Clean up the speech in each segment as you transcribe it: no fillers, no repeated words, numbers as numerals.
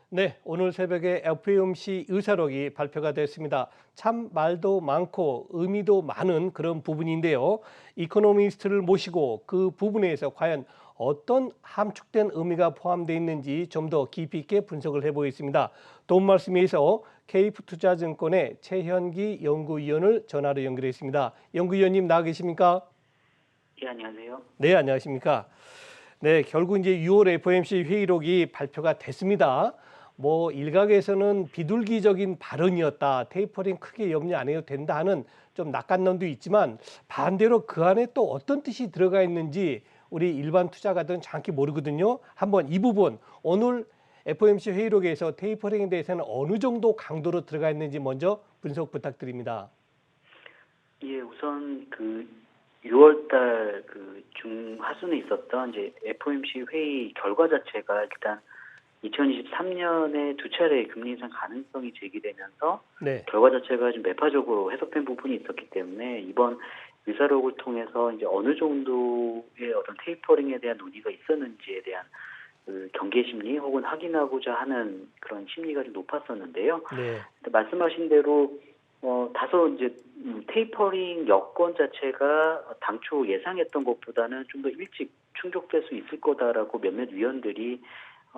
네, 오늘 새벽에 FOMC 의사록이 발표가 됐습니다. 참 말도 많고 의미도 많은 그런 부분인데요. 이코노미스트를 모시고 그 부분에서 과연 어떤 함축된 의미가 포함되어 있는지 좀 더 깊이 있게 분석을 해보겠습니다. 도움 말씀에 서 KF투자증권의 최현기 연구위원을 전화로 연결했습니다. 연구위원님 나와 계십니까? 예, 안녕하세요. 네, 안녕하십니까? 네, 결국 이제 6월 FOMC 회의록이 발표가 됐습니다. 뭐 일각에서는 비둘기적인 발언이었다. 테이퍼링 크게 염려 안 해도 된다 하는 좀 낙관론도 있지만 반대로 그 안에 또 어떤 뜻이 들어가 있는지 우리 일반 투자가들은 정확히 모르거든요. 한번 이 부분 오늘 FOMC 회의록에서 테이퍼링에 대해서는 어느 정도 강도로 들어가 있는지 먼저 분석 부탁드립니다. 예, 우선 6월 달 중하순에 있었던 이제 FOMC 회의 결과 자체가 일단 2023년에 두 차례 금리 인상 가능성이 제기되면서 네. 결과 자체가 좀 매파적으로 해석된 부분이 있었기 때문에 이번 의사록을 통해서 이제 어느 정도의 어떤 테이퍼링에 대한 논의가 있었는지에 대한 그 경계 심리 혹은 확인하고자 하는 그런 심리가 좀 높았었는데요. 네. 말씀하신 대로 다소 이제 테이퍼링 여건 자체가 당초 예상했던 것보다는 좀 더 일찍 충족될 수 있을 거다라고 몇몇 위원들이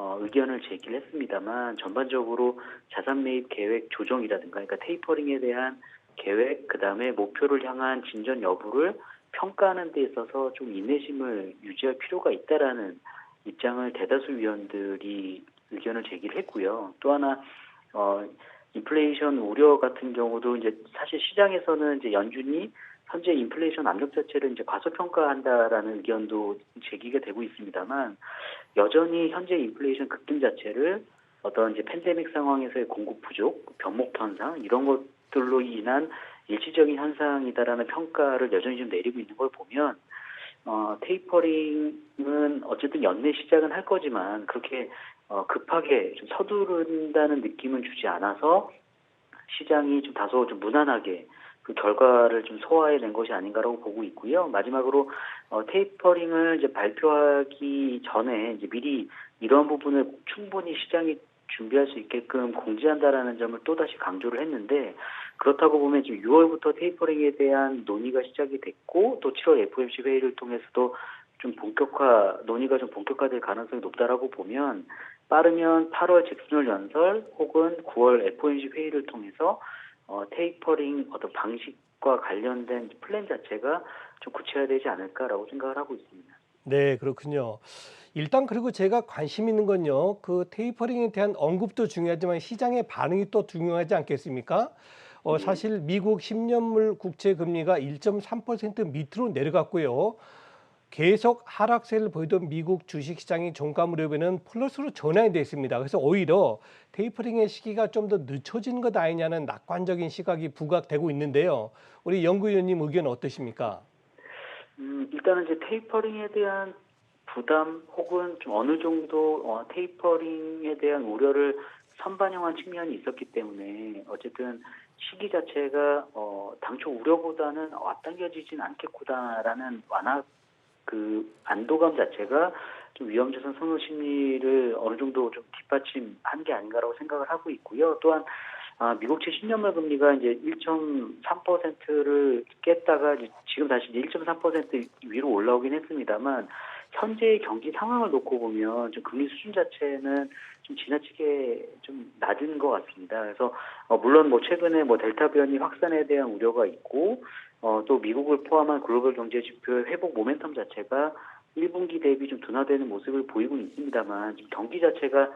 의견을 제기를 했습니다만 전반적으로 자산 매입 계획 조정이라든가 그러니까 테이퍼링에 대한 계획 그다음에 목표를 향한 진전 여부를 평가하는 데 있어서 좀 인내심을 유지할 필요가 있다라는 입장을 대다수 위원들이 의견을 제기를 했고요. 또 하나 인플레이션 우려 같은 경우도 이제 사실 시장에서는 이제 연준이 현재 인플레이션 압력 자체를 이제 과소평가한다라는 의견도 제기가 되고 있습니다만 여전히 현재 인플레이션 급등 자체를 어떤 이제 팬데믹 상황에서의 공급 부족, 병목 현상 이런 것들로 인한 일시적인 현상이다라는 평가를 여전히 좀 내리고 있는 걸 보면 테이퍼링은 어쨌든 연내 시작은 할 거지만 그렇게 급하게 좀 서두른다는 느낌은 주지 않아서 시장이 좀 다소 좀 무난하게 그 결과를 좀 소화해낸 것이 아닌가라고 보고 있고요. 마지막으로 테이퍼링을 이제 발표하기 전에 이제 미리 이런 부분을 충분히 시장이 준비할 수 있게끔 공지한다라는 점을 또다시 강조를 했는데 그렇다고 보면 지금 6월부터 테이퍼링에 대한 논의가 시작이 됐고 또 7월 FOMC 회의를 통해서도 좀 논의가 좀 본격화될 가능성이 높다라고 보면 빠르면 8월 잭슨홀 연설 혹은 9월 FOMC 회의를 통해서 테이퍼링 어떤 방식과 관련된 플랜 자체가 좀 구체화되지 않을까라고 생각을 하고 있습니다. 네, 그렇군요. 일단 그리고 제가 관심 있는 건요. 그 테이퍼링에 대한 언급도 중요하지만 시장의 반응이 또 중요하지 않겠습니까? 예. 사실 미국 10년물 국채 금리가 1.3% 밑으로 내려갔고요. 계속 하락세를 보이던 미국 주식시장이 종가 무렵에는 플러스로 전환이 됐습니다. 그래서 오히려 테이퍼링의 시기가 좀 더 늦춰진 것 아니냐는 낙관적인 시각이 부각되고 있는데요. 우리 연구위원님 의견 어떠십니까? 일단은 이제 테이퍼링에 대한 부담 혹은 좀 어느 정도 테이퍼링에 대한 우려를 선반영한 측면이 있었기 때문에 어쨌든 시기 자체가 당초 우려보다는 앞당겨지진 않겠구나라는 안도감 자체가 좀 위험자산 선호 심리를 어느 정도 좀 뒷받침한 게 아닌가라고 생각을 하고 있고요. 또한 미국채 10년물 금리가 이제 1.3%를 깼다가 지금 다시 이제 1.3% 위로 올라오긴 했습니다만 현재의 경기 상황을 놓고 보면 좀 금리 수준 자체는 좀 지나치게 좀 낮은 것 같습니다. 그래서 물론 뭐 최근에 뭐 델타 변이 확산에 대한 우려가 있고 또 미국을 포함한 글로벌 경제 지표의 회복 모멘텀 자체가 1분기 대비 좀 둔화되는 모습을 보이고는 있습니다만 지금 경기 자체가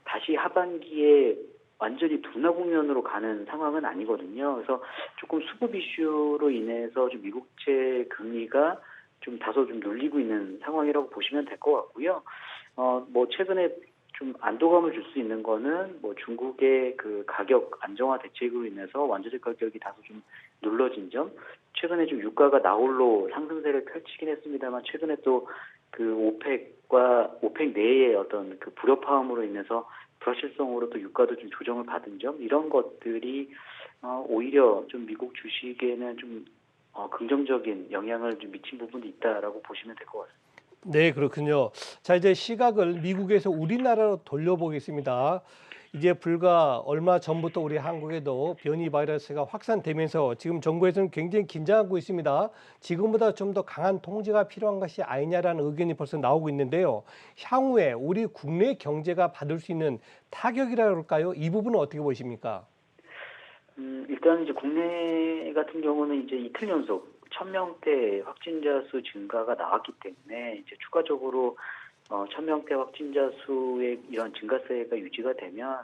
다시 하반기에 완전히 둔화 국면으로 가는 상황은 아니거든요. 그래서 조금 수급 이슈로 인해서 좀 미국채 금리가 좀 다소 좀 눌리고 있는 상황이라고 보시면 될 것 같고요. 뭐 최근에 좀 안도감을 줄 수 있는 거는 뭐 중국의 그 가격 안정화 대책으로 인해서 원자재 가격이 다소 좀 눌러진 점. 최근에 좀 유가가 나홀로 상승세를 펼치긴 했습니다만 최근에 또 그 오펙 내의 어떤 그 불협화음으로 인해서 불확실성으로 또 유가도 좀 조정을 받은 점 이런 것들이 오히려 좀 미국 주식에는 좀 긍정적인 영향을 좀 미친 부분이 있다라고 보시면 될 것 같습니다. 네, 그렇군요. 자, 이제 시각을 미국에서 우리나라로 돌려보겠습니다. 이제 불과 얼마 전부터 우리 한국에도 변이 바이러스가 확산되면서 지금 정부에서는 굉장히 긴장하고 있습니다. 지금보다 좀 더 강한 통제가 필요한 것이 아니냐라는 의견이 벌써 나오고 있는데요. 향후에 우리 국내 경제가 받을 수 있는 타격이라 그럴까요? 이 부분은 어떻게 보십니까? 일단 이제 국내 같은 경우는 이제 이틀 연속 1,000명대 확진자 수 증가가 나왔기 때문에 이제 추가적으로 1,000명대 확진자 수의 이런 증가세가 유지가 되면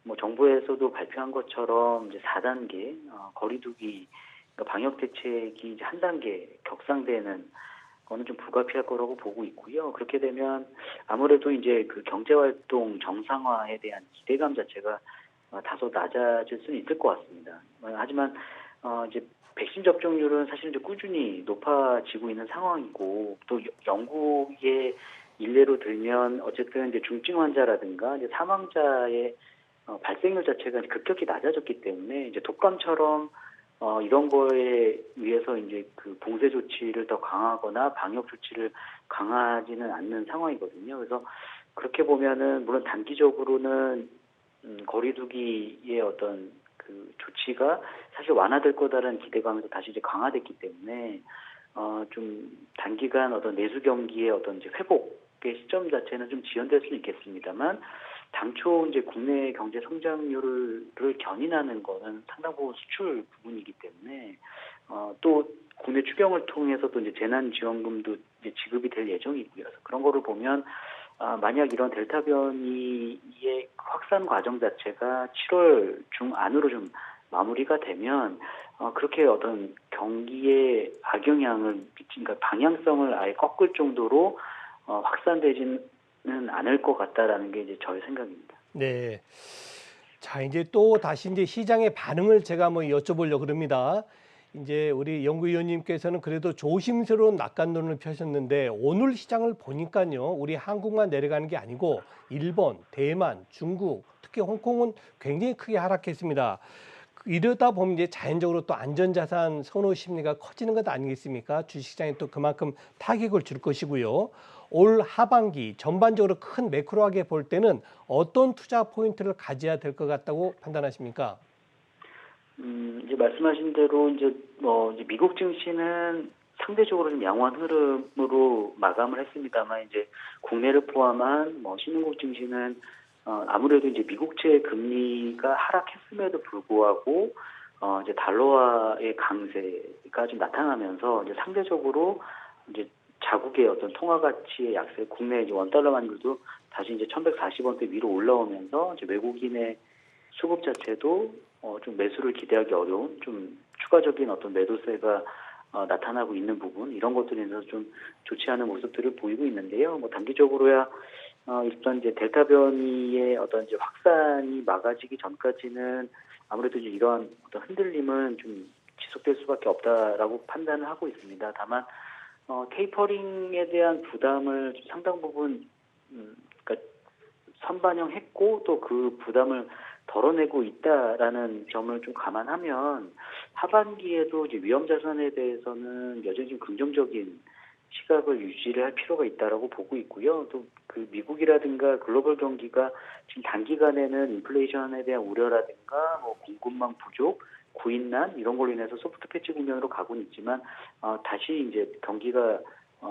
뭐 정부에서도 발표한 것처럼 이제 4단계 거리두기 그러니까 방역 대책이 이제 한 단계 격상되는 거는 좀 불가피할 거라고 보고 있고요. 그렇게 되면 아무래도 이제 그 경제 활동 정상화에 대한 기대감 자체가 다소 낮아질 수는 있을 것 같습니다. 하지만 이제 백신 접종률은 사실 이제 꾸준히 높아지고 있는 상황이고 또 영국의 일례로 들면 어쨌든 이제 중증 환자라든가 이제 사망자의 발생률 자체가 급격히 낮아졌기 때문에 이제 독감처럼 이런 거에 의해서 이제 그 봉쇄 조치를 더 강화하거나 방역 조치를 강화하지는 않는 상황이거든요. 그래서 그렇게 보면은 물론 단기적으로는 거리두기의 어떤 그 조치가 사실 완화될 거다라는 기대감에서 다시 이제 강화됐기 때문에 좀 단기간 어떤 내수 경기의 어떤 이제 회복의 시점 자체는 좀 지연될 수는 있겠습니다만 당초 이제 국내 경제 성장률을 견인하는 거는 상당 부분 수출 부분이기 때문에 또 국내 추경을 통해서도 이제 재난지원금도 이제 지급이 될 예정이고요. 그래서 그런 거를 보면 만약 이런 델타 변이의 확산 과정 자체가 7월 중 안으로 좀 마무리가 되면 그렇게 어떤 경기에 악영향을 그러니까 방향성을 아예 꺾을 정도로 확산되지는 않을 것 같다라는 게 이제 저의 생각입니다. 네. 자, 이제 또 다시 이제 시장의 반응을 제가 한번 여쭤보려고 그럽니다. 이제 우리 연구위원님께서는 그래도 조심스러운 낙관론을 펴셨는데 오늘 시장을 보니까요. 우리 한국만 내려가는 게 아니고 일본, 대만, 중국, 특히 홍콩은 굉장히 크게 하락했습니다. 이러다 보면 이제 자연적으로 또 안전자산 선호 심리가 커지는 것 아니겠습니까? 주식시장에 또 그만큼 타격을 줄 것이고요. 올 하반기 전반적으로 큰 매크로하게 볼 때는 어떤 투자 포인트를 가져야 될 것 같다고 판단하십니까? 이제 말씀하신 대로 이제 미국 증시는 상대적으로 좀 양호한 흐름으로 마감을 했습니다만 이제 국내를 포함한 뭐 신흥국 증시는 아무래도 이제 미국채 금리가 하락했음에도 불구하고 이제 달러화의 강세가 좀 나타나면서 이제 상대적으로 이제 자국의 어떤 통화 가치의 약세, 국내 이제 원달러 환율도 다시 이제 1,140원대 위로 올라오면서 이제 외국인의 수급 자체도 좀 매수를 기대하기 어려운 좀 추가적인 어떤 매도세가 나타나고 있는 부분 이런 것들에 대해서 좀 좋지 않은 모습들을 보이고 있는데요. 뭐 단기적으로야 일단 이제 델타 변이의 어떤 이제 확산이 막아지기 전까지는 아무래도 이제 이러한 어떤 흔들림은 좀 지속될 수밖에 없다라고 판단을 하고 있습니다. 다만 테이퍼링에 대한 부담을 좀 상당 부분 그러니까 선반영했고 또 그 부담을 덜어내고 있다라는 점을 좀 감안하면 하반기에도 이제 위험 자산에 대해서는 여전히 좀 긍정적인 시각을 유지를 할 필요가 있다라고 보고 있고요. 또 그 미국이라든가 글로벌 경기가 지금 단기간에는 인플레이션에 대한 우려라든가 뭐 공급망 부족, 구인난 이런 걸로 인해서 소프트 패치 국면으로 가고는 있지만 다시 이제 경기가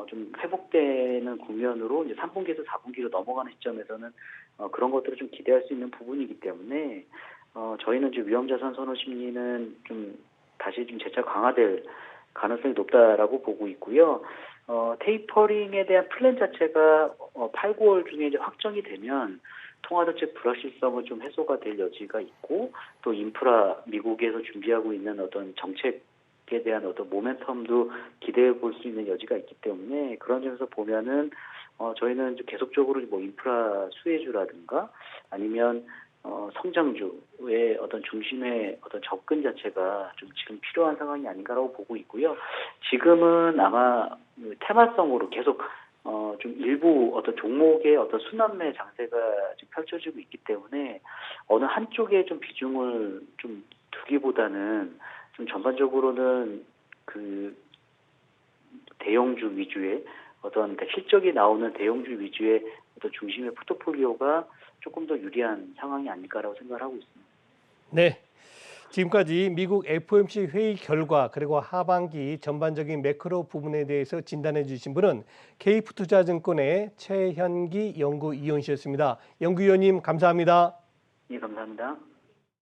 좀 회복되는 국면으로 이제 3분기에서 4분기로 넘어가는 시점에서는 그런 것들을 좀 기대할 수 있는 부분이기 때문에 저희는 이제 위험자산 선호 심리는 좀 다시 좀 재차 강화될 가능성이 높다라고 보고 있고요. 테이퍼링에 대한 플랜 자체가 8, 9월 중에 이제 확정이 되면 통화대책 불확실성은 좀 해소가 될 여지가 있고 또 인프라 미국에서 준비하고 있는 어떤 정책에 대한 어떤 모멘텀도 기대해 볼 수 있는 여지가 있기 때문에 그런 점에서 보면은 저희는 좀 계속적으로 뭐 인프라 수혜주라든가 아니면 성장주의 어떤 중심의 어떤 접근 자체가 좀 지금 필요한 상황이 아닌가라고 보고 있고요. 지금은 아마 테마성으로 계속 좀 일부 어떤 종목의 어떤 순환매 장세가 지금 펼쳐지고 있기 때문에 어느 한쪽에 좀 비중을 좀 두기보다는 좀 전반적으로는 그 대형주 위주의 어떤 실적이 나오는 대형주 위주의 어떤 중심의 포트폴리오가 조금 더 유리한 상황이 아닐까라고 생각을 하고 있습니다. 네. 지금까지 미국 FOMC 회의 결과 그리고 하반기 전반적인 매크로 부분에 대해서 진단해 주신 분은 K투자증권의 최현기 연구위원이셨습니다. 연구위원님 감사합니다. 예, 감사합니다.